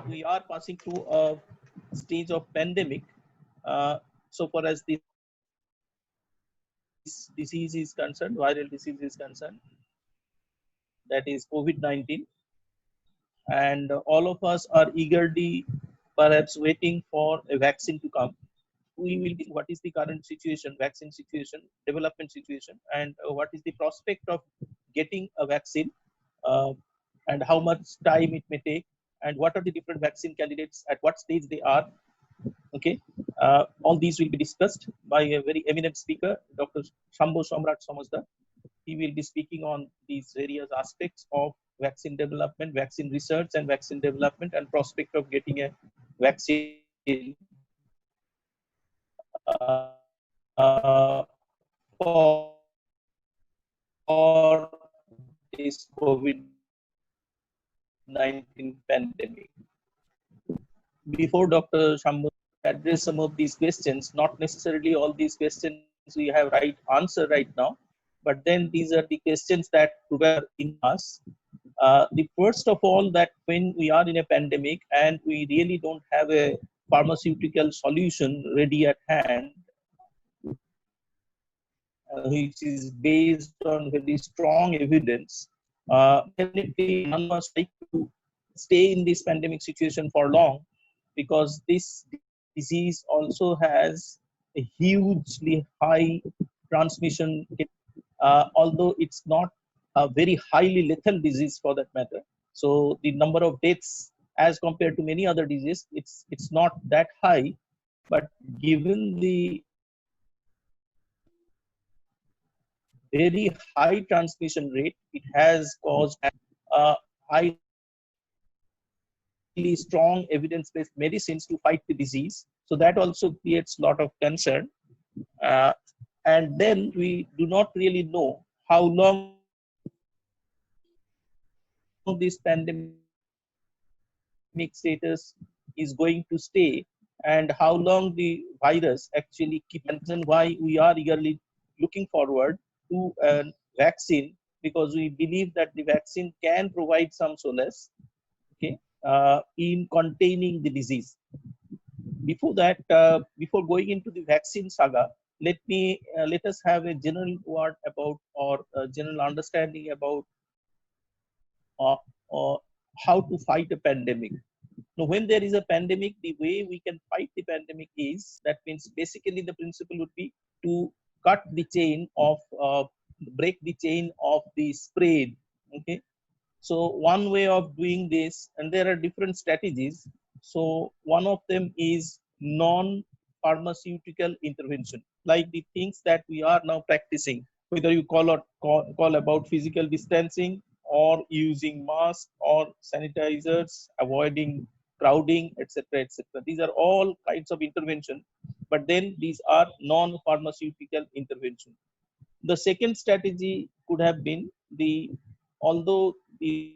we are passing through a stage of pandemic. So far as this disease is concerned, viral disease is concerned, that is COVID-19, and all of us are eagerly perhaps waiting for a vaccine to come. We will be what is the current situation, vaccine situation, development situation, and what is the prospect of getting a vaccine, uh, and how much time it may take, and what are the different vaccine candidates, at what stage they are. Okay, all these will be discussed by a very eminent speaker, Dr. Shambo Samrat Samajdar. He will be speaking on these various aspects of vaccine development, vaccine research, and vaccine development, and prospect of getting a vaccine for this COVID-19 pandemic. Before Dr. Shambo address some of these questions, not necessarily all these questions we have right answer right now, but then these are the questions that were in us. The first of all, that when we are in a pandemic and we really don't have a pharmaceutical solution ready at hand, which is based on very strong evidence, definitely none of us like to stay in this pandemic situation for long, because this disease also has a hugely high transmission, although it's not a very highly lethal disease for that matter. So the number of deaths as compared to many other diseases, it's not that high, but given the very high transmission rate, it has caused highly strong evidence-based medicines to fight the disease. So that also creates a lot of concern. And then we do not really know how long this pandemic status is going to stay, and how long the virus actually keeps. And why we are eagerly looking forward to a vaccine, because we believe that the vaccine can provide some solace, okay, in containing the disease. Before that, before going into the vaccine saga, let us have a general word about, or a general understanding about uh, uh, how to fight a pandemic. Now, when there is a pandemic, the way we can fight the pandemic is, that means basically the principle would be to cut the chain of, break the chain of the spread. Okay, so one way of doing this, and there are different strategies. So one of them is non-pharmaceutical intervention, like the things that we are now practicing, whether you call about physical distancing, or using masks or sanitizers, avoiding crowding, etc., etc. These are all kinds of intervention, but then these are non-pharmaceutical intervention. The second strategy could have been the, although the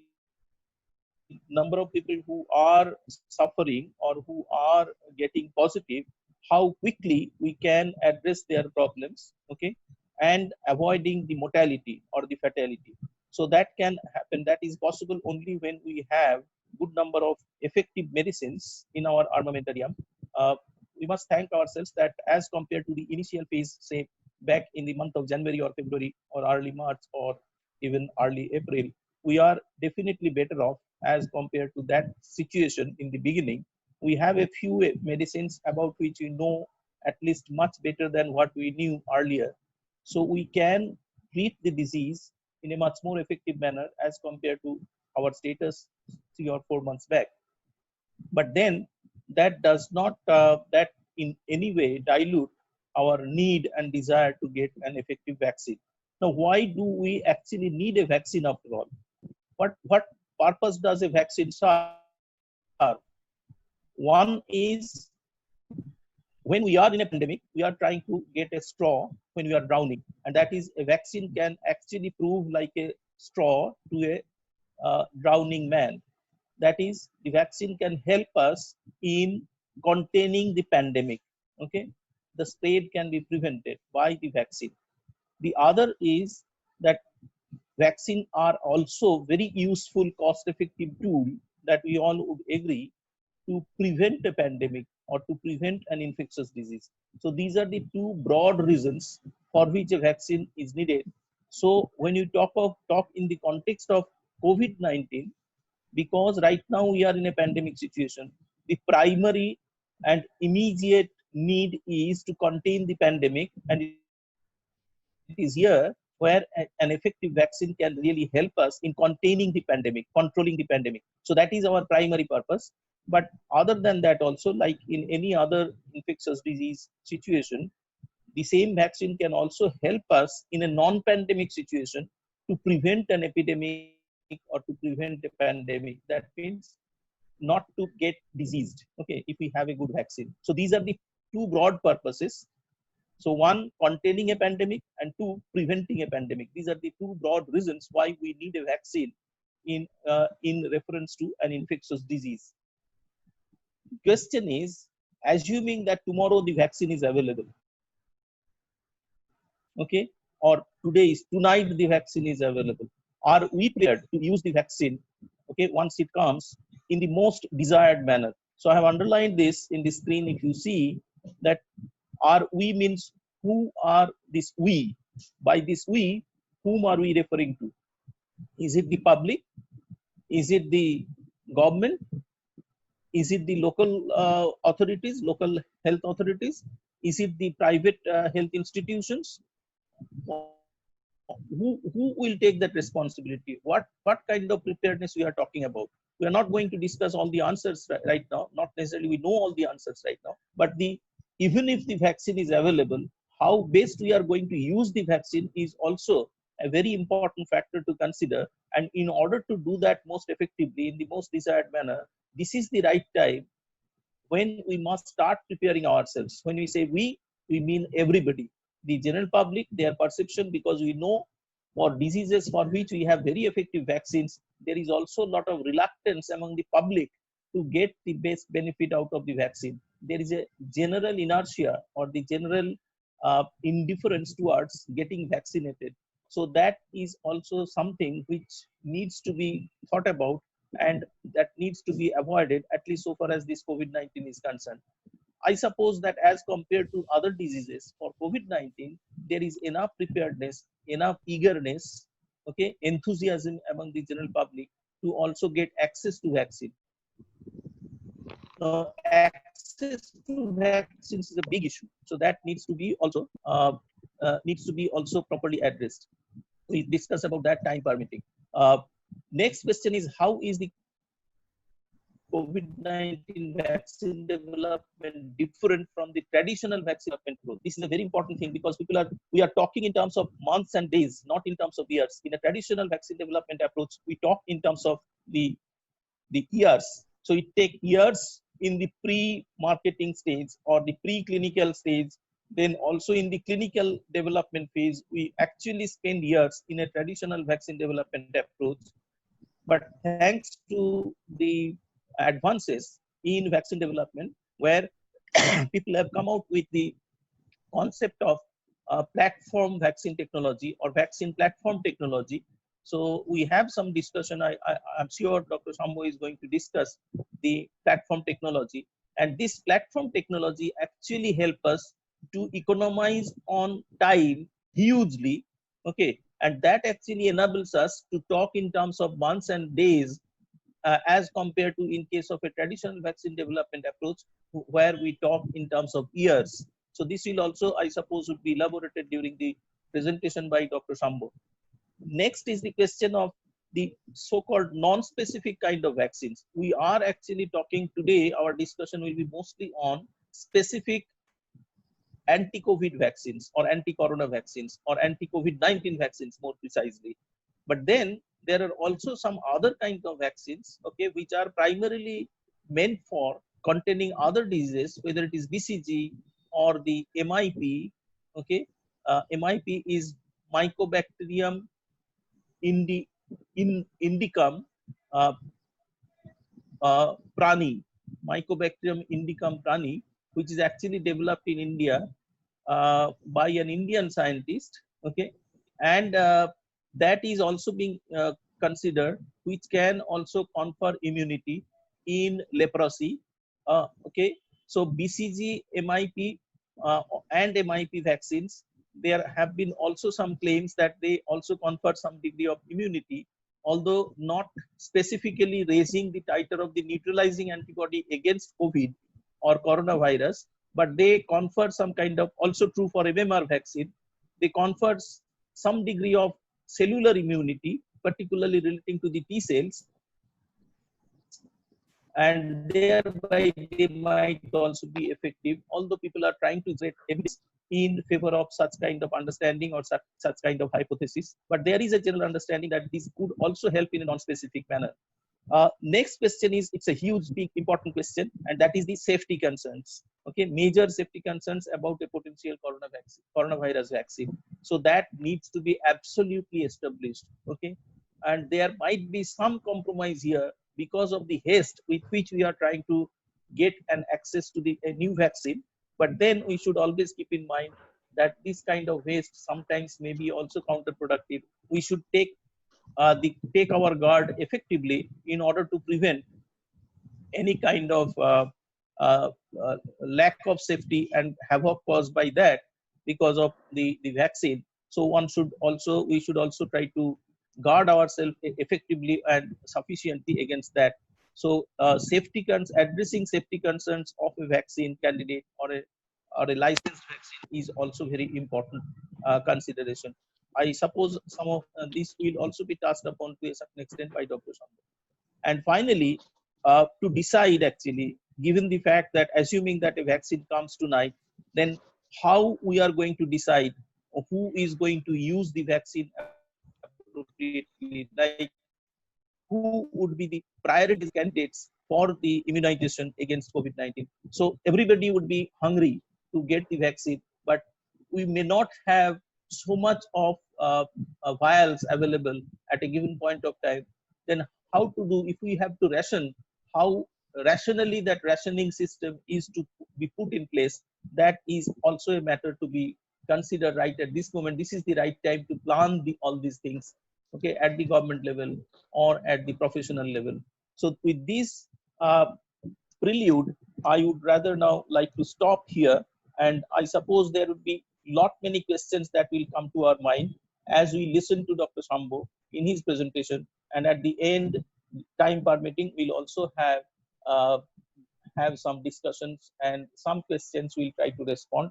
number of people who are suffering or who are getting positive, how quickly we can address their problems, okay, and avoiding the mortality or the fatality. So that can happen. That is possible only when we have good number of effective medicines in our armamentarium. We must thank ourselves that as compared to the initial phase, say back in the month of January or February or early March or even early April, we are definitely better off as compared to that situation in the beginning. We have a few medicines about which we know at least much better than what we knew earlier. So we can treat the disease in a much more effective manner as compared to our status 3 or 4 months back. But then that does not, that in any way dilute our need and desire to get an effective vaccine. Now, why do we actually need a vaccine after all? What purpose does a vaccine serve? One is, when we are in a pandemic, we are trying to get a straw when we are drowning, and that is, a vaccine can actually prove like a straw to a drowning man. That is, the vaccine can help us in containing the pandemic. Okay, the spread can be prevented by the vaccine. The other is that vaccine are also very useful, cost effective tool, that we all would agree, to prevent a pandemic or to prevent an infectious disease. So these are the two broad reasons for which a vaccine is needed. So when you talk in the context of COVID-19, because right now we are in a pandemic situation, the primary and immediate need is to contain the pandemic, and it is here where an effective vaccine can really help us in containing the pandemic, controlling the pandemic. So that is our primary purpose. But other than that also, like in any other infectious disease situation, the same vaccine can also help us in a non-pandemic situation to prevent an epidemic or to prevent a pandemic. That means not to get diseased, okay, if we have a good vaccine. So these are the two broad purposes. So one, containing a pandemic, and two, preventing a pandemic. These are the two broad reasons why we need a vaccine in reference to an infectious disease. Question is, assuming that tomorrow the vaccine is available, okay, or tonight the vaccine is available, are we prepared to use the vaccine, okay, once it comes, in the most desired manner? So I have underlined this in the screen. If you see that, are we means who are this we? By this we, whom are we referring to? Is it the public? Is it the government? Is it the local authorities, local health authorities? Is it the private health institutions? Who will take that responsibility? What kind of preparedness we are talking about? We are not going to discuss all the answers right now. Not necessarily we know all the answers right now, but the even if the vaccine is available, how best we are going to use the vaccine is also a very important factor to consider. And in order to do that most effectively in the most desired manner, this is the right time when we must start preparing ourselves. When we say we mean everybody, the general public, their perception, because we know for diseases for which we have very effective vaccines, there is also a lot of reluctance among the public to get the best benefit out of the vaccine. There is a general inertia or the general indifference towards getting vaccinated. So that is also something which needs to be thought about, and that needs to be avoided, at least so far as this COVID-19 is concerned. I suppose that as compared to other diseases, for COVID-19, there is enough preparedness, enough eagerness, okay, enthusiasm among the general public to also get access to vaccine. Now, access to vaccines is a big issue, so that needs to be also properly addressed. We discuss about that time permitting. Next question is, how is the COVID-19 vaccine development different from the traditional vaccine development approach? This is a very important thing, because we are talking in terms of months and days, not in terms of years. In a traditional vaccine development approach, we talk in terms of the years. So it takes years in the pre-marketing stage or the pre-clinical stage. Then also in the clinical development phase, we actually spend years in a traditional vaccine development approach. But thanks to the advances in vaccine development, where people have come out with the concept of platform vaccine technology or vaccine platform technology. So we have some discussion. I'm sure Dr. Shambo is going to discuss the platform technology. And this platform technology actually help us to economize on time hugely. Okay. And that actually enables us to talk in terms of months and days, as compared to in case of a traditional vaccine development approach, where we talk in terms of years. So this will also, I suppose, would be elaborated during the presentation by Dr. Shambo. Next is the question of the so-called non-specific kind of vaccines. We are actually talking today, our discussion will be mostly on specific anti-COVID vaccines or anti-corona vaccines or anti-COVID-19 vaccines more precisely. But then there are also some other kinds of vaccines, okay, which are primarily meant for containing other diseases, whether it is BCG or the MIP, okay. MIP is Mycobacterium indicum uh, prani, Mycobacterium indicum prani, which is actually developed in India by an Indian scientist, okay, and that is also being considered, which can also confer immunity in leprosy, Okay, so BCG, MIP, and MIP vaccines, there have been also some claims that they also confer some degree of immunity, although not specifically raising the titer of the neutralizing antibody against COVID or coronavirus, but they confer some kind of, also true for MMR vaccine, they confer some degree of cellular immunity, particularly relating to the T cells, and thereby they might also be effective, although people are trying to generate evidence in favor of such kind of understanding or such kind of hypothesis. But there is a general understanding that this could also help in a non-specific manner. Next question is, it's a huge, big, important question, and that is the safety concerns. Okay, major safety concerns about a potential coronavirus vaccine. So that needs to be absolutely established. Okay, and there might be some compromise here because of the haste with which we are trying to get an access to a new vaccine. But then we should always keep in mind that this kind of haste sometimes may be also counterproductive. We should take our guard effectively in order to prevent any kind of uh, lack of safety and havoc caused by that because of the vaccine. So we should also try to guard ourselves effectively and sufficiently against that. So addressing safety concerns of a vaccine candidate or a licensed vaccine is also very important consideration. I suppose some of this will also be touched upon to a certain extent by Dr. Shambo. And finally, to decide actually, given the fact that assuming that a vaccine comes tonight, then how we are going to decide who is going to use the vaccine appropriately, like who would be the priority candidates for the immunization against COVID-19. So everybody would be hungry to get the vaccine, but we may not have so much of vials available at a given point of time. Then how to do, if we have to ration, how rationally that rationing system is to be put in place, that is also a matter to be considered right at this moment. This is the right time to plan all these things, okay, at the government level or at the professional level. So with this uh, prelude, I would rather now like to stop here, and I suppose there would be lot many questions that will come to our mind as we listen to Dr. Shambo in his presentation, and at the end, time permitting, we'll also uh, have some discussions and some questions we'll try to respond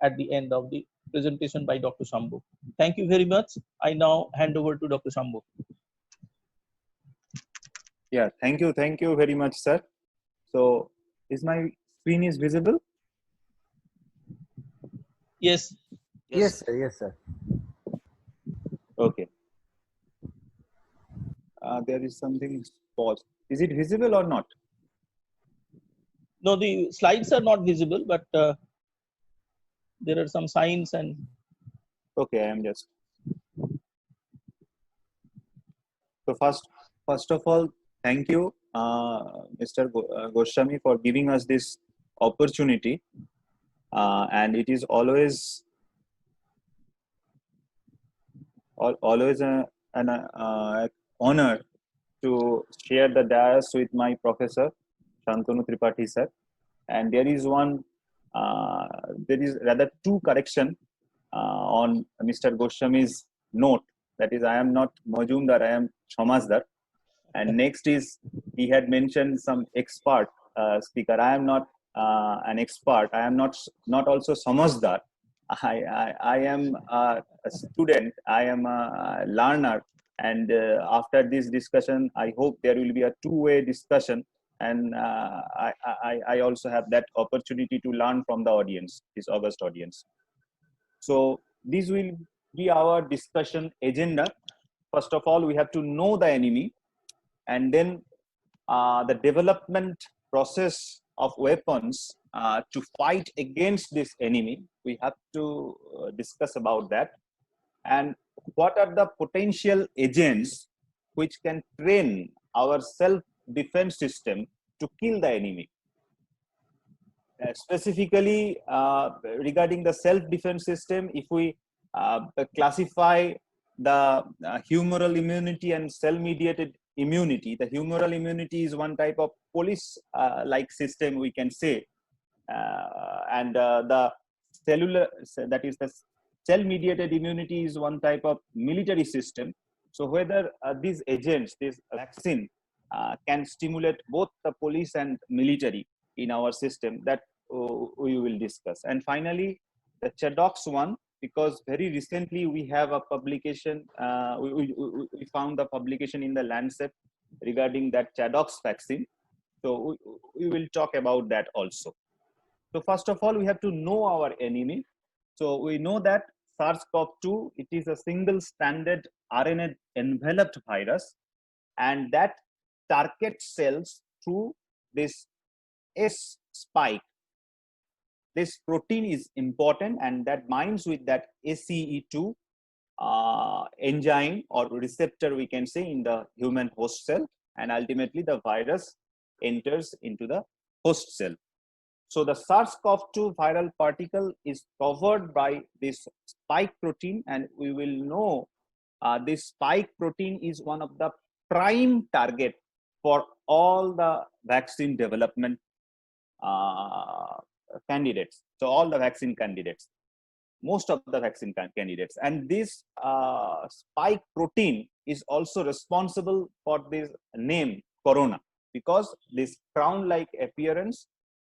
at the end of the presentation by Dr. Shambo. Thank you very much. I now hand over to Dr. Shambo. Yeah, thank you very much, sir. So, is my screen is visible? Yes. Yes, sir. Yes, sir. Okay. There is something paused. Is it visible or not? No, the slides are not visible, but there are some signs and. Okay, I am just. So first of all, thank you, Mr. Goswami, for giving us this opportunity, and it is always an honor to share the dais with my professor, Santanu Tripathi sir. And there is rather two correction on Mr. Goswami's note. That is, I am not Majumdar, I am Samajdar. And next is, he had mentioned some expert speaker. I am not an expert. I am not also Samajdar. I am a student. I am a learner. And after this discussion, I hope there will be a two-way discussion. And I also have that opportunity to learn from the audience, this august audience. So this will be our discussion agenda. First of all, we have to know the enemy, and then the development process of weapons to fight against this enemy. We have to discuss about that. And what are the potential agents which can train our self-defense system to kill the enemy? Specifically, regarding the self-defense system, if we classify the humoral immunity and cell-mediated immunity. The humoral immunity is one type of police-like system, we can say, and the cellular, that is the cell-mediated immunity, is one type of military system. So whether these agents, this vaccine, can stimulate both the police and military in our system, that we will discuss. And finally, the ChAdOx one, because very recently we have a publication, we found the publication in the Lancet regarding that ChAdOx vaccine. So we will talk about that also. So first of all, we have to know our enemy. So we know that SARS-CoV-2, it is a single stranded RNA enveloped virus, and that targets cells through this S spike. This protein is important, and that binds with that ACE2 enzyme or receptor, we can say, in the human host cell, and ultimately the virus enters into the host cell. So the SARS-CoV-2 viral particle is covered by this spike protein, and we will know this spike protein is one of the prime target for all the vaccine development candidates. So all the vaccine candidates, most of the vaccine candidates, and this spike protein is also responsible for this name corona, because this crown-like appearance,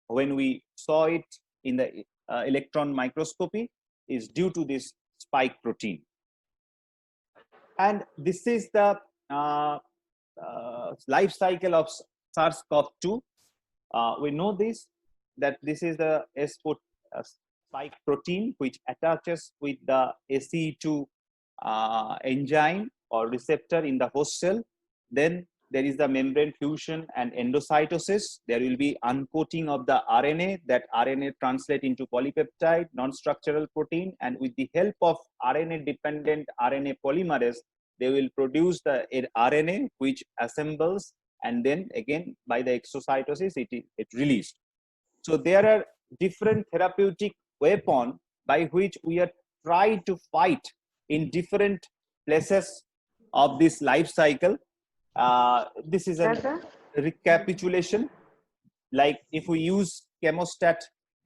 when we saw it in the electron microscopy, is due to this spike protein. And this is the life cycle of SARS-CoV-2. We know this, that this is the spike protein which attaches with the ACE2 enzyme or receptor in the host cell. Then there is the membrane fusion and endocytosis. There will be uncoating of the RNA. That RNA translate into polypeptide, non-structural protein, and with the help of RNA-dependent RNA polymerase, they will produce the RNA which assembles, and then again by the exocytosis it released. So there are different therapeutic weapons by which we are trying to fight in different places of this life cycle. This is a recapitulation. Like if we use chemostat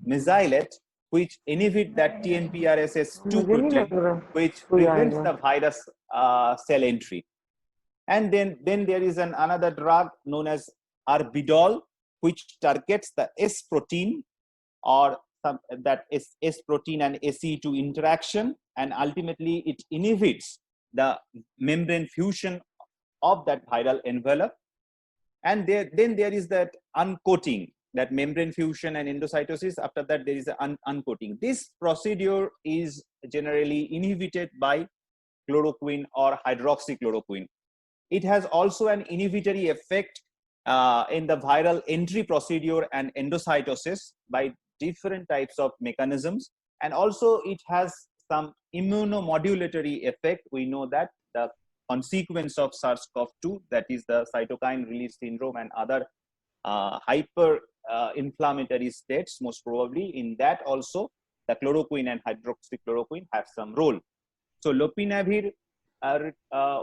mesylate, which inhibit that TNPRSS2 protein, which prevents the virus cell entry. And then there is another drug known as Arbidol, which targets the S protein, or that S protein and ACE2 interaction, and ultimately it inhibits the membrane fusion of that viral envelope. And then there is that uncoating, that membrane fusion and endocytosis. After that, there is an uncoating. This procedure is generally inhibited by chloroquine or hydroxychloroquine. It has also an inhibitory effect in the viral entry procedure and endocytosis by different types of mechanisms. And also it has some immunomodulatory effect. We know that the consequence of SARS-CoV-2, that is the cytokine release syndrome and other hyper inflammatory states, most probably in that also the chloroquine and hydroxychloroquine have some role. So lopinavir,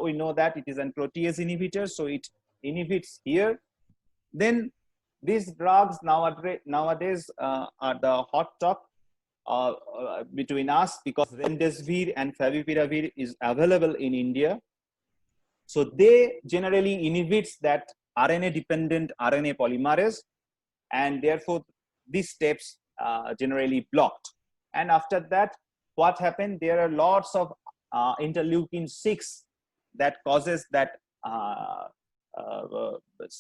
we know that it is an protease inhibitor, so it inhibits here. Then these drugs nowadays are the hot talk between us, because remdesivir and favipiravir is available in India. So they generally inhibits that RNA-dependent RNA polymerase, and therefore these steps generally blocked. And after that, what happened? There are lots of interleukin-6 that causes that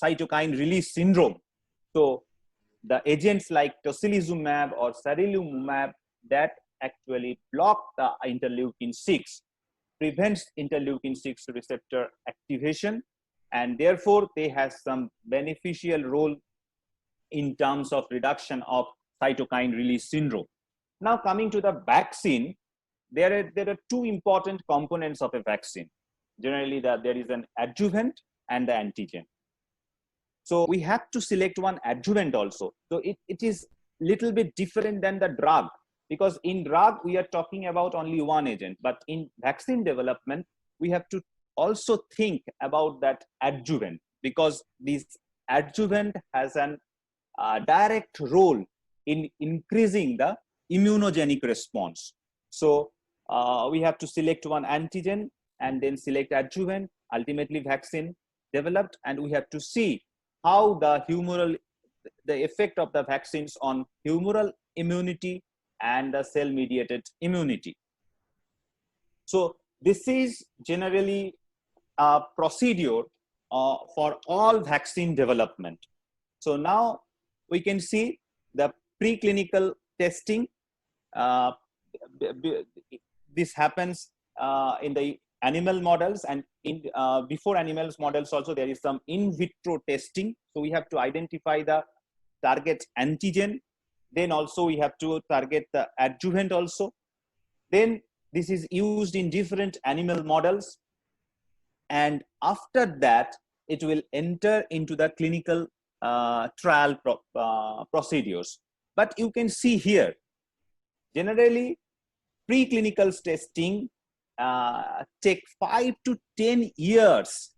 cytokine release syndrome. So the agents like tocilizumab or sarilumab that actually block the interleukin-6, prevents interleukin-6 receptor activation, and therefore they have some beneficial role in terms of reduction of cytokine release syndrome. Now coming to the vaccine, there are two important components of a vaccine. Generally, there is an adjuvant and the antigen. So we have to select one adjuvant also. So it is little bit different than the drug, because in drug we are talking about only one agent, but in vaccine development we have to also think about that adjuvant, because this adjuvant has an direct role in increasing the immunogenic response. So we have to select one antigen and then select adjuvant, ultimately vaccine developed, and we have to see how the effect of the vaccines on humoral immunity and the cell mediated immunity. So this is generally a procedure for all vaccine development. So now we can see the preclinical testing. Uh, this happens in the animal models, and in before animals models also there is some in vitro testing. So we have to identify the target antigen. Then also we have to target the adjuvant also. Then this is used in different animal models, and after that it will enter into the clinical trial procedures. But you can see here, generally preclinical testing take 5 to 10 years,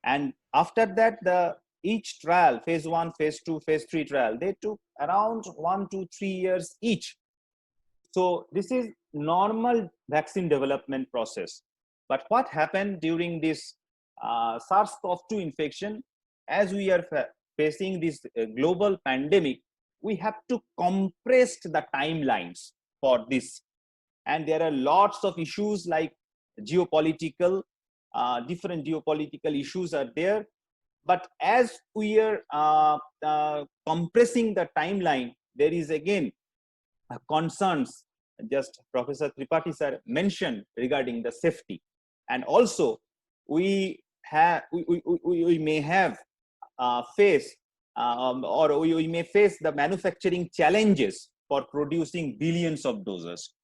and after that each trial, phase 1, phase 2, phase 3 trial, they took around 1 to 3 years each. So this is normal vaccine development process. But what happened during this SARS-CoV-2 infection, as we are facing this global pandemic, we have to compress the timelines for this. And there are lots of issues like geopolitical, different geopolitical issues are there. But as we are compressing the timeline, there is again concerns just Professor Tripathi sir mentioned regarding the safety, and also we may have face or we may face the manufacturing challenges for producing billions of doses.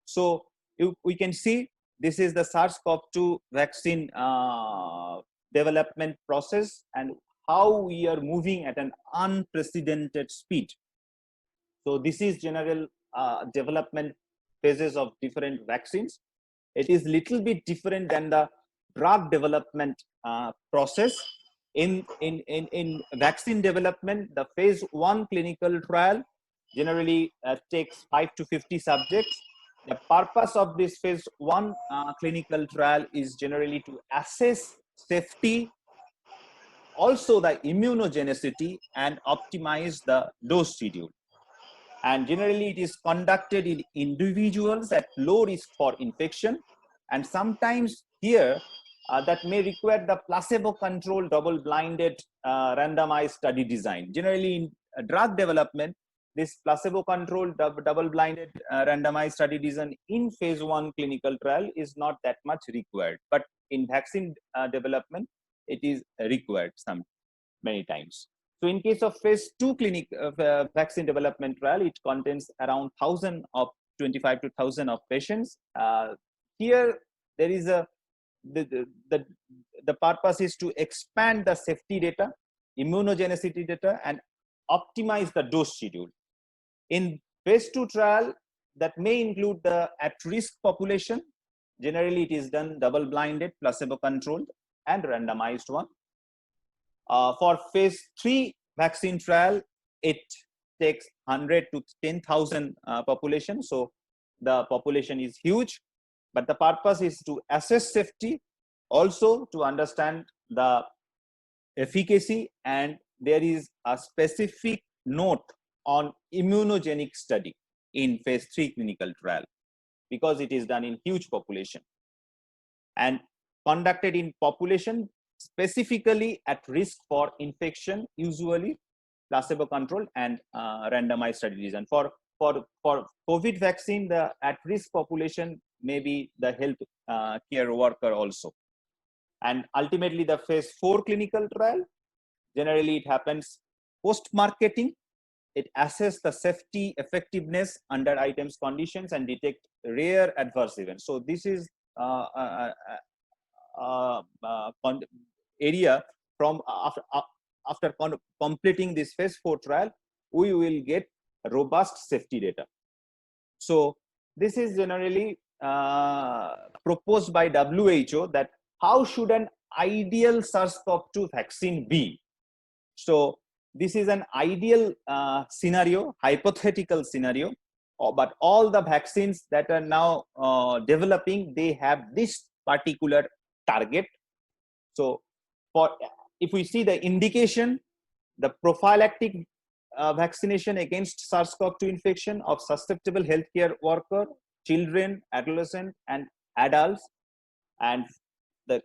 So we can see this is the SARS-CoV-2 vaccine development process and how we are moving at an unprecedented speed. So this is general development phases of different vaccines. It is little bit different than the drug development process. In vaccine development, the phase 1 clinical trial generally takes 5 to 50 subjects. The purpose of this phase 1 clinical trial is generally to assess safety, also the immunogenicity, and optimize the dose schedule. And generally it is conducted in individuals at low risk for infection, and sometimes here that may require the placebo controlled double-blinded randomized study design. Generally in drug development, this placebo controlled double-blinded randomized study design in phase 1 clinical trial is not that much required, but in vaccine development it is required many times. So in case of phase 2 vaccine development trial, it contains around 1,000 of 25 to 1,000 of patients. Here there is the purpose is to expand the safety data, immunogenicity data, and optimize the dose schedule. In phase 2 trial, that may include the at-risk population. Generally, it is done double-blinded, placebo-controlled, and randomized one. For phase 3 vaccine trial, it takes 100 to 10,000 population. So the population is huge, but the purpose is to assess safety, also to understand the efficacy, and there is a specific note on immunogenic study in phase 3 clinical trial because it is done in huge population and conducted in population specifically at risk for infection, usually placebo controlled and randomized study design. For COVID vaccine, the at-risk population may be the health care worker also. And ultimately the phase 4 clinical trial, generally it happens post-marketing. It assesses the safety, effectiveness under items conditions and detect rare adverse events. So this is area from after completing this phase 4 trial, we will get robust safety data. So this is generally proposed by WHO that how should an ideal SARS-CoV-2 vaccine be? So this is an ideal scenario, hypothetical scenario, but all the vaccines that are now developing, they have this particular target. So for, if we see the indication, the prophylactic vaccination against SARS-CoV-2 infection of susceptible healthcare worker, children, adolescents, and adults, and the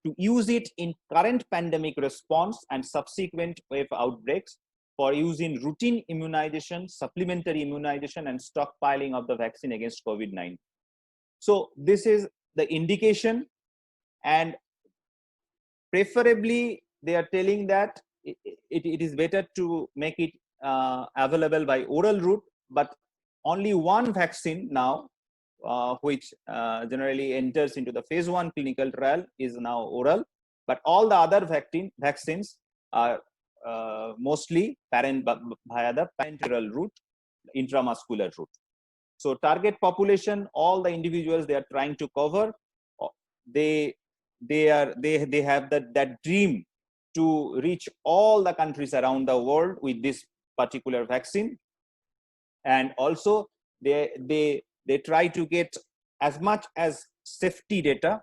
to use it in current pandemic response and subsequent wave outbreaks, for use in routine immunization, supplementary immunization, and stockpiling of the vaccine against COVID-19. So this is the indication, and preferably they are telling that it is better to make it available by oral route, but only one vaccine now, which generally enters into the phase 1 clinical trial, is now oral, but all the other vaccines are mostly via the parenteral route, intramuscular route. So target population, all the individuals they are trying to cover, they have that dream to reach all the countries around the world with this particular vaccine, and also they try to get as much as safety data.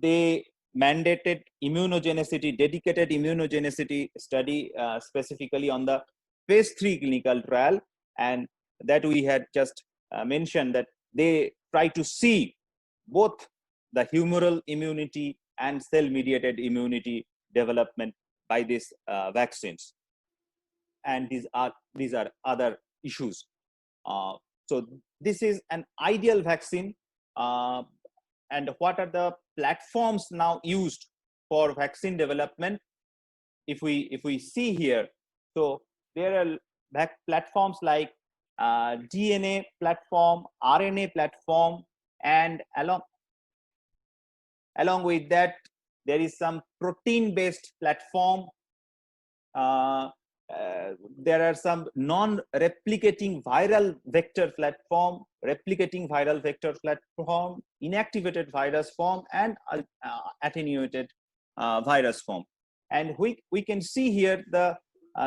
They mandated immunogenicity, dedicated immunogenicity study specifically on the phase 3 clinical trial, and that we had just mentioned that they try to see both the humoral immunity and cell-mediated immunity development by these vaccines. And these are other issues. So this is an ideal vaccine. And what are the platforms now used for vaccine development? If we see here, so there are platforms like DNA platform, RNA platform, and along with that, there is some protein-based platform. There are some non-replicating viral vector platform, replicating viral vector platform, inactivated virus form, and attenuated virus form. And we can see here the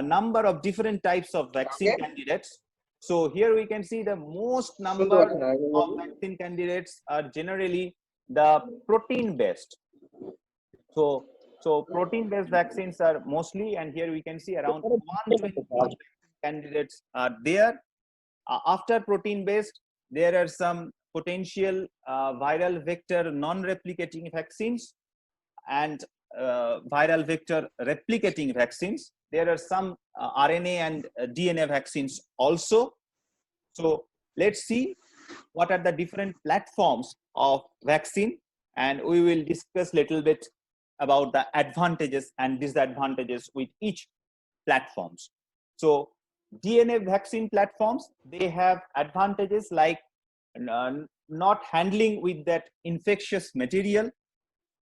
number of different types of vaccine candidates. So here we can see the most number of vaccine candidates are generally the protein-based. So protein-based vaccines are mostly, and here we can see around 120 candidates are there. After protein-based, there are some potential viral vector non-replicating vaccines and viral vector replicating vaccines. There are some RNA and DNA vaccines also. So let's see what are the different platforms of vaccine, and we will discuss a little bit about the advantages and disadvantages with each platforms. So DNA vaccine platforms, they have advantages like not handling with that infectious material.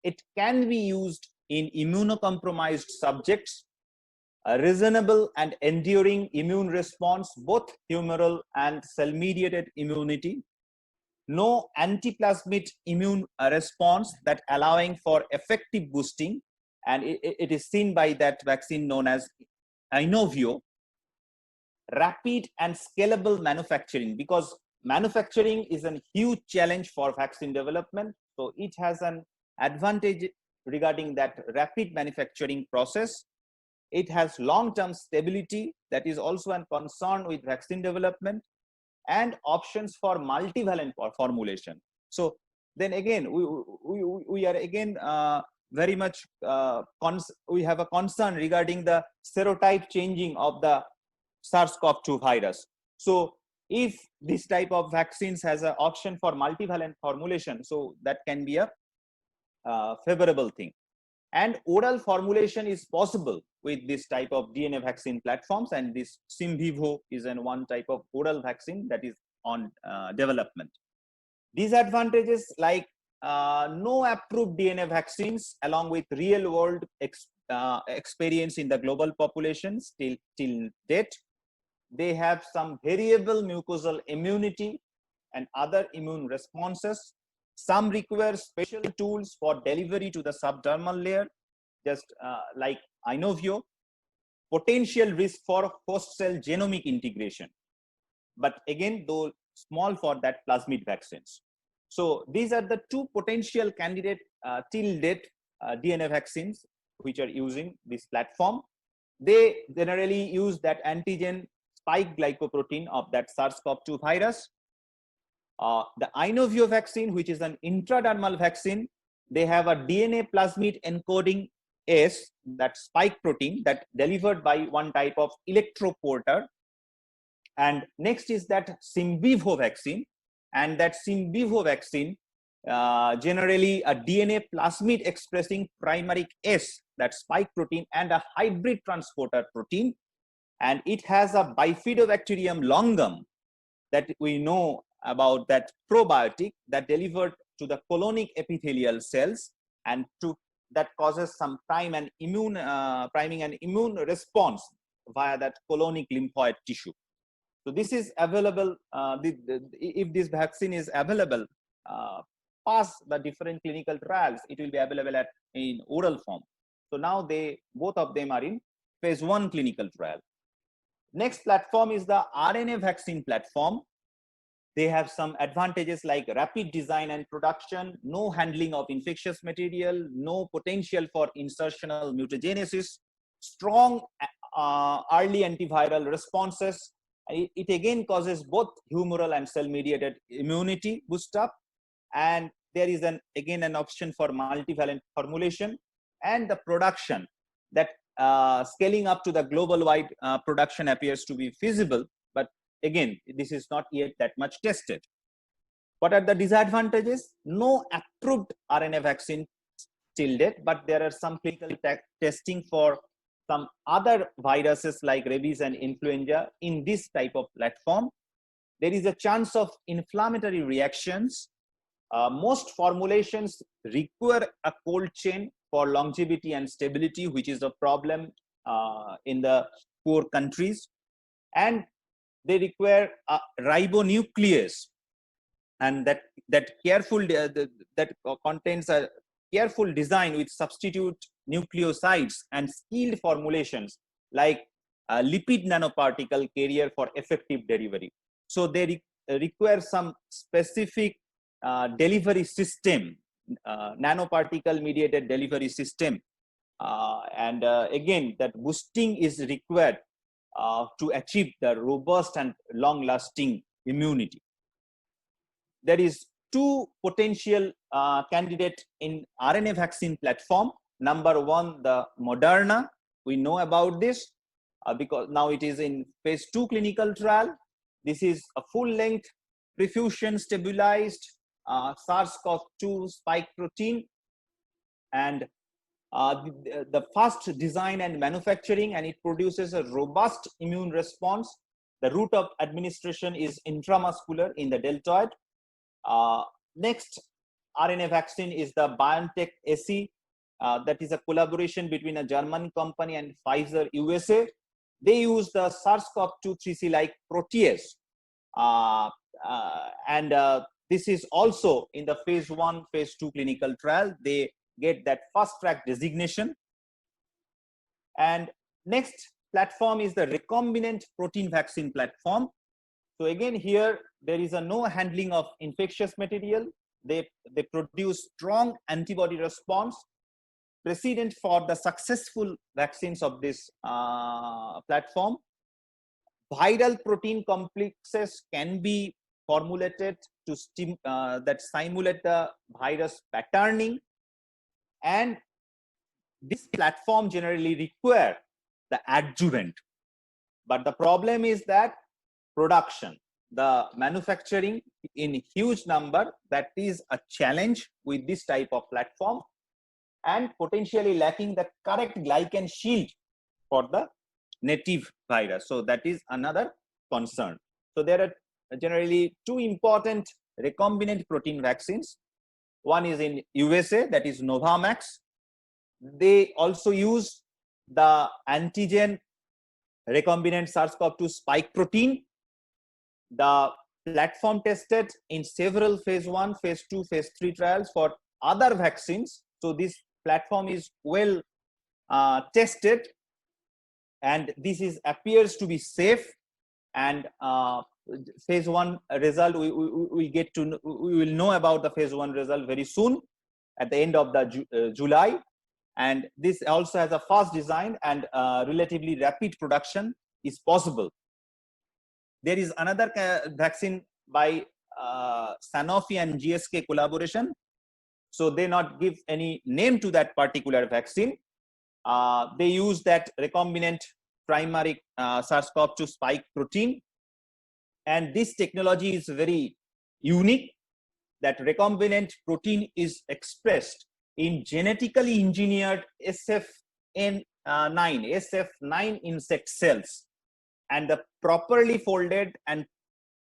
It can be used in immunocompromised subjects, a reasonable and enduring immune response, both humoral and cell-mediated immunity, no antiplasmid immune response that allowing for effective boosting, and it is seen by that vaccine known as Inovio. Rapid and scalable manufacturing, because manufacturing is a huge challenge for vaccine development, so it has an advantage regarding that rapid manufacturing process. It has long-term stability, that is also a concern with vaccine development, and options for multivalent formulation. So then again, we are again very much we have a concern regarding the serotype changing of the SARS-CoV-2 virus. So if this type of vaccines has an option for multivalent formulation, so that can be a favorable thing. And oral formulation is possible with this type of DNA vaccine platforms, and this Simvivo is one type of oral vaccine that is on development. Disadvantages like no approved DNA vaccines along with real world experience in the global populations till date. They have some variable mucosal immunity and other immune responses. Some require special tools for delivery to the subdermal layer, just like Inovio. Potential risk for host cell genomic integration, but again, though small for that plasmid vaccines. So these are the two potential candidate till date DNA vaccines which are using this platform. They generally use that antigen spike glycoprotein of that SARS-CoV-2 virus. The Inovio vaccine, which is an intradermal vaccine, they have a DNA plasmid encoding S, that spike protein, that delivered by one type of electroporter. And next is that Symbivo vaccine, and that Symbivo vaccine generally a DNA plasmid expressing primary S, that spike protein, and a hybrid transporter protein, and it has a Bifidobacterium longum that we know about, that probiotic that delivered to the colonic epithelial cells, and to that causes some priming and immune response via that colonic lymphoid tissue. So this is available. If this vaccine is available past the different clinical trials, it will be available in oral form. So now both of them are in phase 1 clinical trial. Next platform is the RNA vaccine platform. They have some advantages like rapid design and production, no handling of infectious material, no potential for insertional mutagenesis, strong early antiviral responses. It again causes both humoral and cell-mediated immunity boost up, and there is again an option for multivalent formulation, and the production that scaling up to the global wide production appears to be feasible, but again, this is not yet that much tested. What are the disadvantages? No approved RNA vaccine till date, but there are some clinical testing for some other viruses like rabies and influenza in this type of platform. There is a chance of inflammatory reactions. Most formulations require a cold chain for longevity and stability, which is a problem in the poor countries. And they require a ribonuclease, and that contains a careful design with substitute nucleosides and skilled formulations like a lipid nanoparticle carrier for effective delivery. So they require some specific delivery system, nanoparticle mediated delivery system, and again, that boosting is required to achieve the robust and long-lasting immunity. There is two potential candidates in RNA vaccine platform. Number one, the Moderna. We know about this because now it is in phase 2 clinical trial. This is a full-length perfusion stabilized SARS-CoV-2 spike protein, and the fast design and manufacturing, and it produces a robust immune response. The route of administration is intramuscular in the deltoid. Next RNA vaccine is the BioNTech SE. That is a collaboration between a German company and Pfizer USA. They use the SARS-CoV-2 3C-like protease. This is also in the phase 1, phase 2 clinical trial. They get that fast track designation. And next platform is the recombinant protein vaccine platform. So again, here there is a no handling of infectious material. They produce strong antibody response. Precedent for the successful vaccines of this platform. Viral protein complexes can be formulated to that simulate the virus patterning, and this platform generally require the adjuvant. But the problem is that production, the manufacturing in huge number, that is a challenge with this type of platform, and potentially lacking the correct glycan shield for the native virus. So that is another concern. So there are generally two important recombinant protein vaccines. One is in USA, that is Novavax. They also use the antigen recombinant SARS-CoV-2 spike protein. The platform tested in several phase 1, phase 2, phase 3 trials for other vaccines. So this platform is well tested, and this appears to be safe. And phase 1 result, we will know about the phase 1 result very soon at the end of the July. And this also has a fast design, and relatively rapid production is possible. There is another vaccine by Sanofi and GSK collaboration. So they not give any name to that particular vaccine. They use that recombinant primary SARS-CoV-2 spike protein. And this technology is very unique, that recombinant protein is expressed in genetically engineered SF9 insect cells. And the properly folded and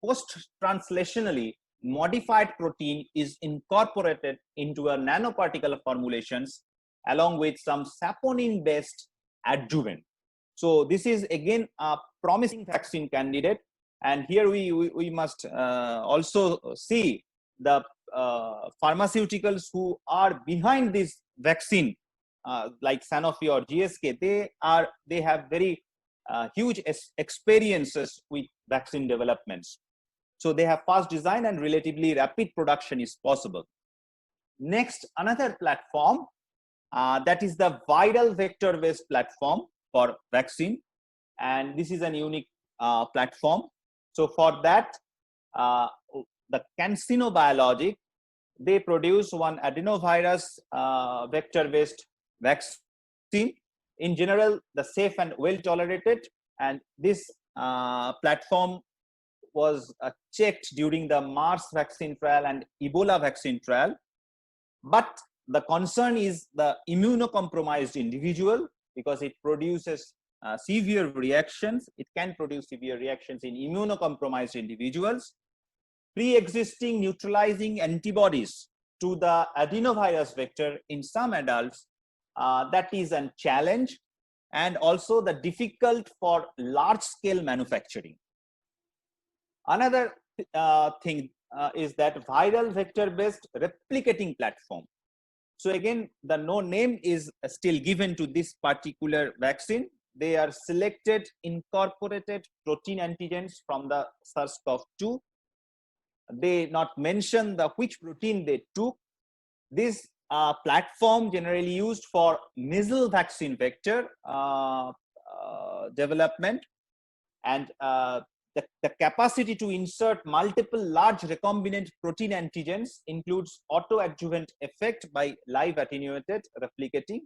post-translationally modified protein is incorporated into a nanoparticle formulations along with some saponin-based adjuvant. So this is again a promising vaccine candidate. And here we must also see the pharmaceuticals who are behind this vaccine, like Sanofi or GSK. They have very huge experiences with vaccine developments. So they have fast design and relatively rapid production is possible. Next, another platform that is the viral vector-based platform for vaccine, and this is a unique platform. So for that, the CanSino Biologic, they produce one adenovirus vector-based vaccine. In general, the safe and well tolerated, and this platform was checked during the MERS vaccine trial and Ebola vaccine trial. But the concern is the immunocompromised individual, because it produces severe reactions. It can produce severe reactions in immunocompromised individuals. Pre-existing neutralizing antibodies to the adenovirus vector in some adults, that is a challenge, and also the difficult for large-scale manufacturing. Another thing is that viral vector-based replicating platform. So again, the no name is still given to this particular vaccine. They are selected incorporated protein antigens from the SARS-CoV-2. They not mention the which protein they took. This platform generally used for measles vaccine vector development, and the capacity to insert multiple large recombinant protein antigens includes autoadjuvant effect by live attenuated replicating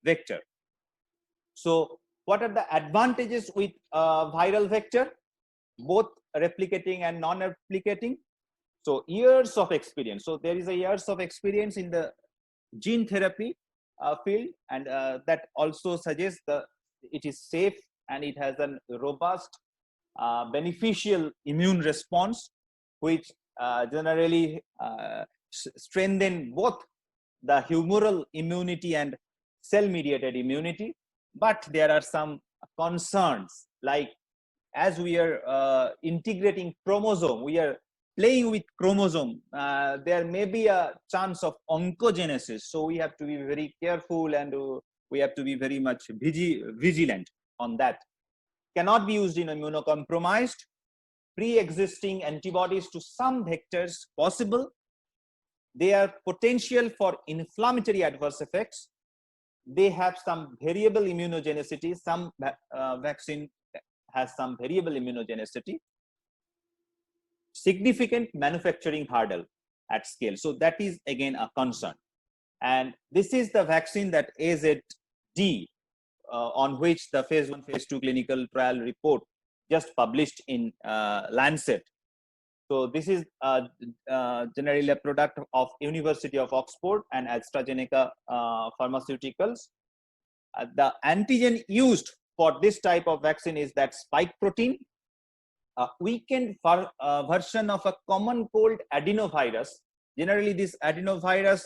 vector. So what are the advantages with viral vector, both replicating and non-replicating? So years of experience. So there is a years of experience in the gene therapy field, and that also suggests that it is safe and it has a robust beneficial immune response, which generally strengthen both the humoral immunity and cell mediated immunity. But there are some concerns, like as we are integrating chromosome, we are playing with chromosome, there may be a chance of oncogenesis. So we have to be very careful, and we have to be very much vigilant on that. Cannot be used in immunocompromised. Pre-existing antibodies to some vectors possible. They are potential for inflammatory adverse effects. They have some variable immunogenicity. Some vaccine has some variable immunogenicity. Significant manufacturing hurdle at scale. So that is again a concern. And this is the vaccine that AZD, on which the phase 1, phase 2 clinical trial report just published in Lancet. So this is generally a product of University of Oxford and AstraZeneca pharmaceuticals. The antigen used for this type of vaccine is that spike protein, a weakened version of a common cold adenovirus. Generally, this adenovirus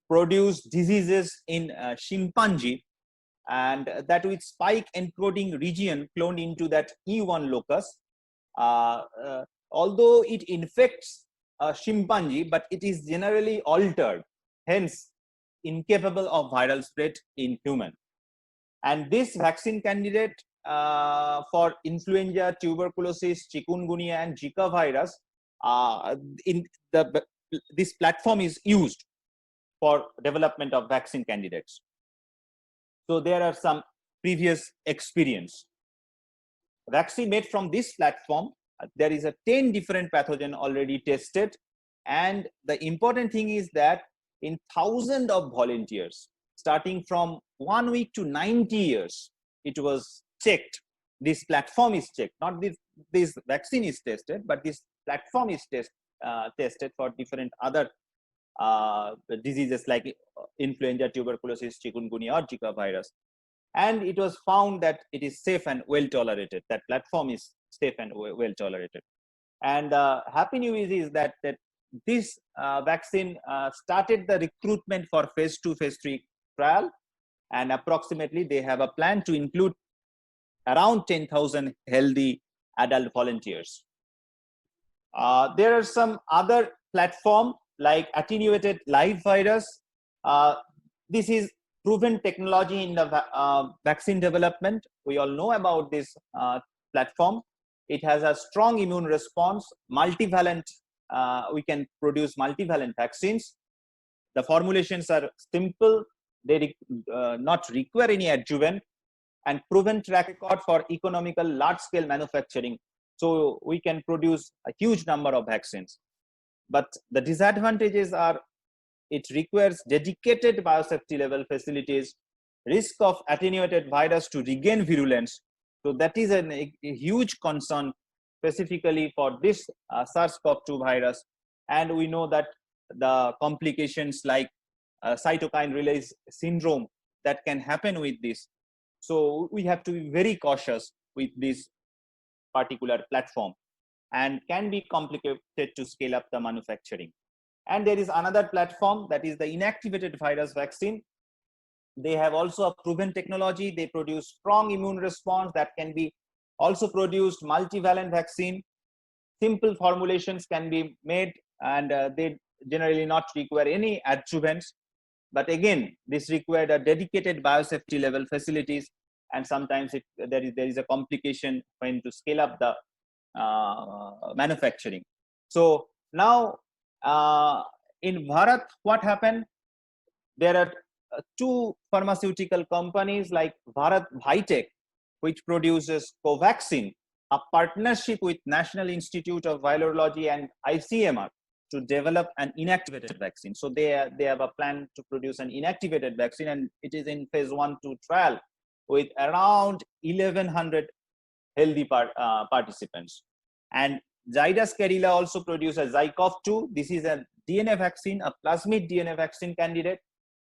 produce diseases in chimpanzee, and that with spike encoding region cloned into that E1 locus. although it infects a chimpanzee, but it is generally altered, hence incapable of viral spread in human. And this vaccine candidate for influenza, tuberculosis, chikungunya, and Zika virus, in this platform is used for development of vaccine candidates. So there are some previous experience. Vaccine made from this platform, there is a 10 different pathogen already tested, and the important thing is that in thousands of volunteers, starting from 1 week to 90 years, it was checked. This platform is checked, not this vaccine is tested, but this platform is tested for different other diseases like influenza, tuberculosis, chikungunya, or Zika virus. And it was found that it is safe and well tolerated. That platform is safe and well tolerated. And happy news is that this vaccine started the recruitment for phase 2, phase 3 trial, and approximately they have a plan to include around 10,000 healthy adult volunteers. There are some other platform like attenuated live virus. This is proven technology in the vaccine development. We all know about this platform. It has a strong immune response, multivalent. We can produce multivalent vaccines. The formulations are simple. They not require any adjuvant, and proven track record for economical large-scale manufacturing. So we can produce a huge number of vaccines. But the disadvantages are it requires dedicated biosafety level facilities, risk of attenuated virus to regain virulence. So that is a huge concern specifically for this SARS-CoV-2 virus. And we know that the complications like cytokine release syndrome that can happen with this. So we have to be very cautious with this particular platform, and can be complicated to scale up the manufacturing. And there is another platform, that is the inactivated virus vaccine. They have also a proven technology. They produce strong immune response that can be also produced multivalent vaccine. Simple formulations can be made, and they generally not require any adjuvants. But again, this required a dedicated biosafety level facilities, and sometimes there is a complication when to scale up the manufacturing. So now in Bharat, what happened? There are two pharmaceutical companies like Bharat Biotech, which produces Covaxin, a partnership with National Institute of Virology and ICMR to develop an inactivated vaccine. So they have a plan to produce an inactivated vaccine, and it is in phase 1-2 trial with around 1,100 healthy participants. And Zydus Cadila also produces ZyCoV-2. This is a DNA vaccine, a plasmid DNA vaccine candidate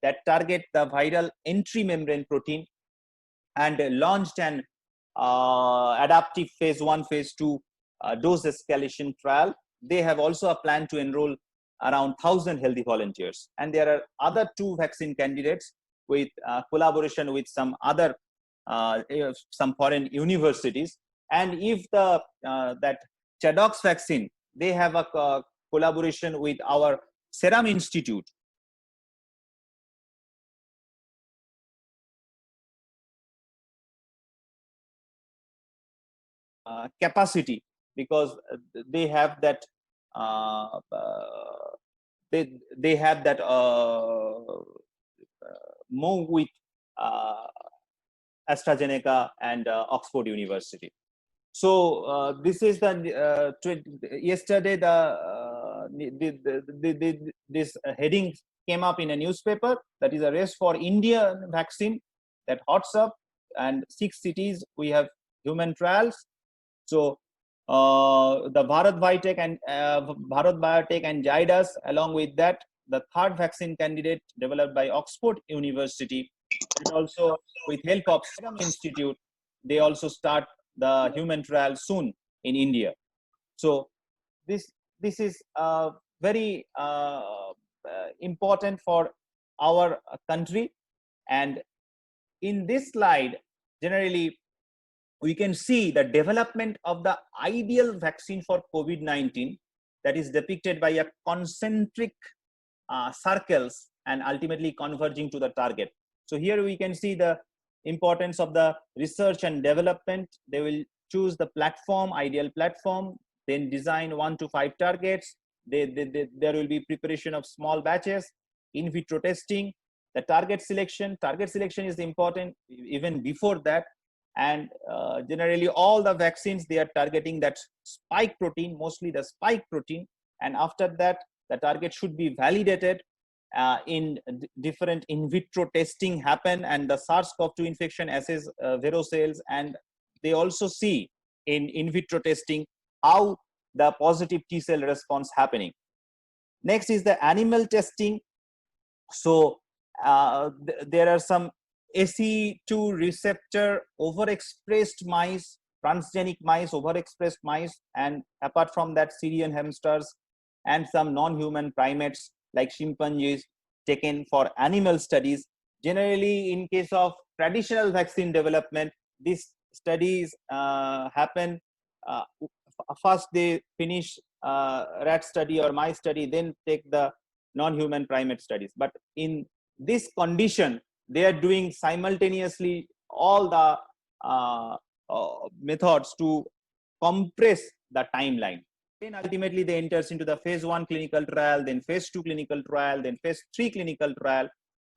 that target the viral entry membrane protein, and launched an adaptive phase 1, phase 2 dose escalation trial. They have also a plan to enroll around 1,000 healthy volunteers. And there are other two vaccine candidates with collaboration with some other some foreign universities. And if the that ChAdOx vaccine, they have a collaboration with our Serum Institute. Capacity, because they have that they have that move with AstraZeneca and Oxford University. So this is the yesterday this heading came up in a newspaper, that is a race for India vaccine that hots up, and 6 cities we have human trials. So the Bharat Biotech and Zydus, along with that, the third vaccine candidate developed by Oxford University, and also with help of Serum Institute, they also start the human trial soon in India. So this is very important for our country. And in this slide, generally we can see the development of the ideal vaccine for COVID-19 that is depicted by a concentric circles and ultimately converging to the target. So here we can see the importance of the research and development. They will choose the platform, ideal platform, then design 1 to 5 targets. There will be preparation of small batches, in vitro testing, the target selection. Target selection is important even before that. And generally all the vaccines, they are targeting that spike protein, mostly the spike protein. And after that, the target should be validated in different in vitro testing happen, and the SARS-CoV-2 infection assays vero cells, and they also see in vitro testing how the positive T cell response happening. Next is the animal testing. So there are some ACE2 receptor overexpressed mice, transgenic mice, overexpressed mice, and apart from that, Syrian hamsters and some non-human primates like chimpanzees taken for animal studies. Generally, in case of traditional vaccine development, these studies happen. First, they finish rat study or mice study, then take the non-human primate studies. But in this condition, they are doing simultaneously all the methods to compress the timeline. Then ultimately they enters into the phase 1 clinical trial, then phase 2 clinical trial, then phase 3 clinical trial.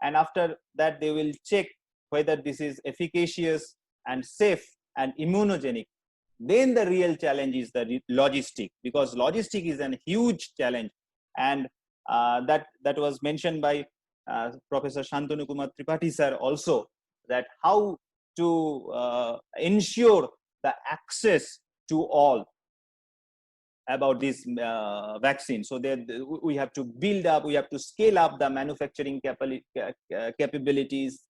And after that, they will check whether this is efficacious and safe and immunogenic. Then the real challenge is the logistic, because logistic is a huge challenge. And that was mentioned by Professor Santanu Tripathi sir also, that how to ensure the access to all about this vaccine. So we have to build up, we have to scale up the manufacturing capabilities.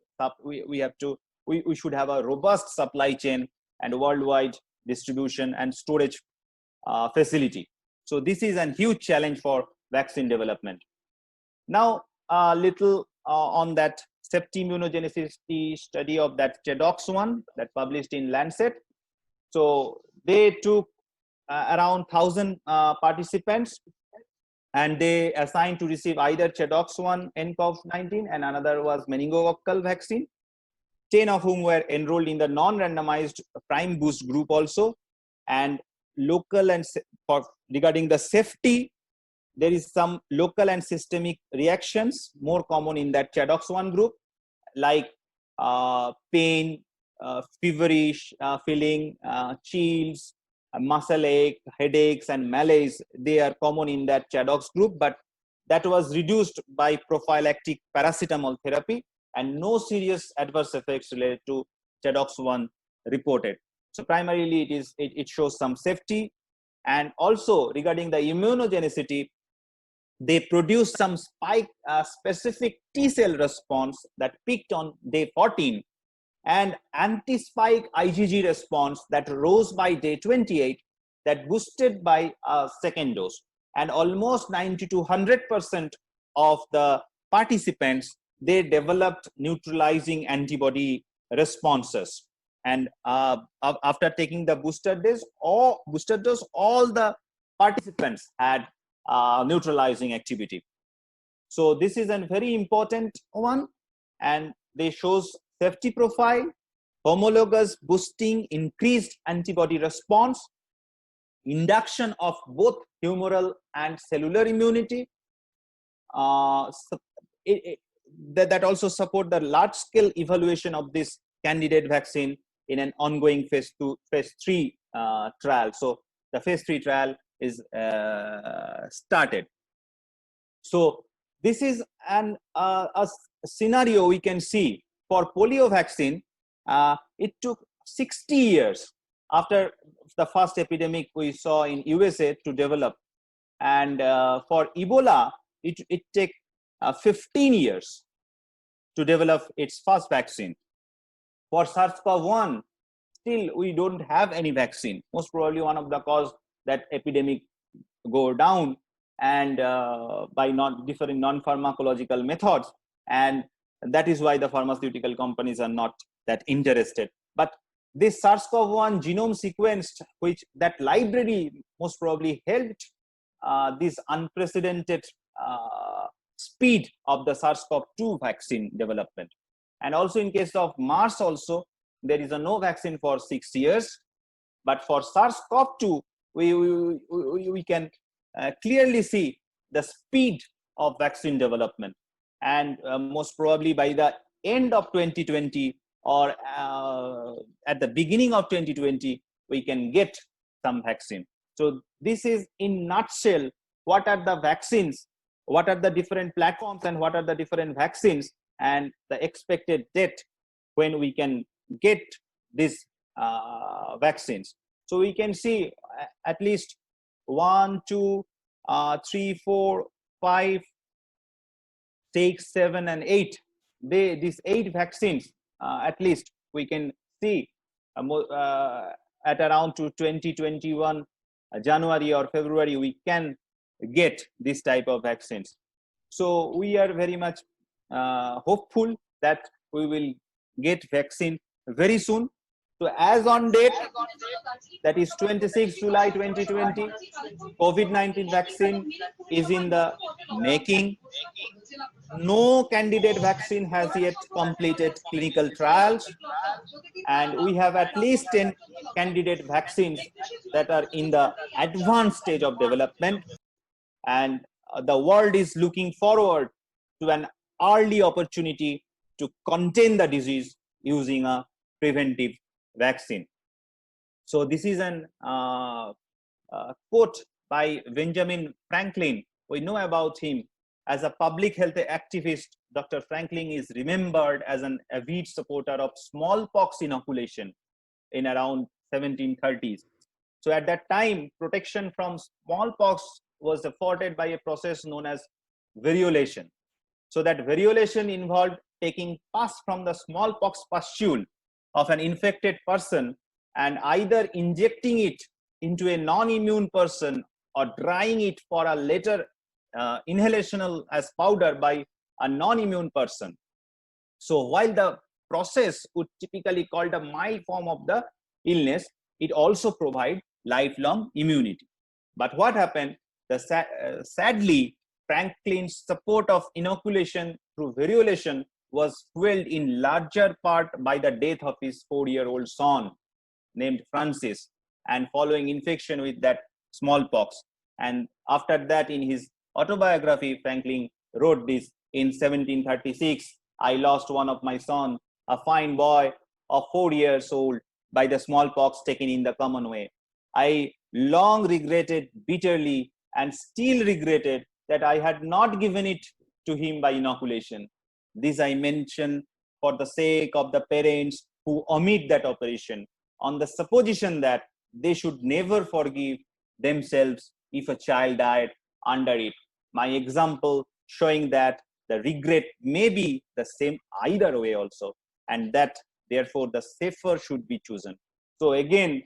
We should have a robust supply chain and worldwide distribution and storage facility. So this is a huge challenge for vaccine development. Now, a little on that safety immunogenicity study of that CHEDOX1 that published in Lancet. So they took around 1,000 participants, and they assigned to receive either CHEDOX1 nCoV-19 and another was meningococcal vaccine, 10 of whom were enrolled in the non-randomized prime boost group also. And local and regarding the safety, there is some local and systemic reactions more common in that CHEDOX1 group, like pain, feverish feeling, chills, muscle ache, headaches, and malaise. They are common in that CHEDOX group, but that was reduced by prophylactic paracetamol therapy, and no serious adverse effects related to CHEDOX1 reported. So primarily it shows some safety. And also regarding the immunogenicity, they produced some spike specific T cell response that peaked on day 14, and anti-spike IgG response that rose by day 28, that boosted by a second dose. And almost 90 to 100% of the participants, they developed neutralizing antibody responses. And after taking the booster dose, all the participants had neutralizing activity. So this is a very important one, and they shows safety profile, homologous boosting, increased antibody response, induction of both humoral and cellular immunity. That also support the large scale evaluation of this candidate vaccine in an ongoing phase 3 trial. So the phase 3 trial is started. So this is a scenario we can see for polio vaccine. It took 60 years after the first epidemic we saw in USA to develop, and for Ebola it took 15 years to develop its first vaccine. For SARS-CoV-1, still we don't have any vaccine. Most probably one of the cause that epidemic go down, and by different non-pharmacological methods, and that is why the pharmaceutical companies are not that interested. But this SARS-CoV-1 genome sequenced, which that library most probably helped this unprecedented speed of the SARS-CoV-2 vaccine development. And also in case of MERS also, there is no vaccine for 6 years. But for SARS-CoV-2, we can clearly see the speed of vaccine development. And most probably by the end of 2020 or at the beginning of 2020, we can get some vaccine. So this is in nutshell, what are the vaccines, what are the different platforms, and what are the different vaccines, and the expected date when we can get these vaccines. So we can see at least 1, 2, 3, 4, 5, 6, 7, and 8. These 8 vaccines, at least we can see at around to 2021 January or February, we can get this type of vaccines. So we are very much hopeful that we will get vaccine very soon. So as on date, that is 26 July 2020, COVID-19 vaccine is in the making. No candidate vaccine has yet completed clinical trials, and we have at least 10 candidate vaccines that are in the advanced stage of development, and the world is looking forward to an early opportunity to contain the disease using a preventive vaccine. So this is an quote by Benjamin Franklin. We know about him as a public health activist. Dr. Franklin is remembered as an avid supporter of smallpox inoculation in around 1730s. So at that time, protection from smallpox was afforded by a process known as variolation. So that variolation involved taking pus from the smallpox pustule of an infected person and either injecting it into a non-immune person or drying it for a later inhalational as powder by a non-immune person. So while the process would typically called a mild form of the illness, it also provide lifelong immunity. But what happened? Sadly, Franklin's support of inoculation through variolation was fueled in larger part by the death of his 4-year-old son named Francis, and following infection with that smallpox. And after that, in his autobiography, Franklin wrote this in 1736, I lost one of my son, a fine boy of 4 years old, by the smallpox taken in the common way. I long regretted bitterly and still regretted that I had not given it to him by inoculation. This I mention for the sake of the parents who omit that operation, on the supposition that they should never forgive themselves if a child died under it. My example showing that the regret may be the same either way also, and that therefore the safer should be chosen. So again,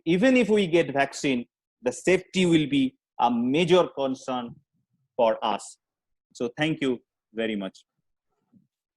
even if we get vaccine, the safety will be a major concern for us. So thank you very much.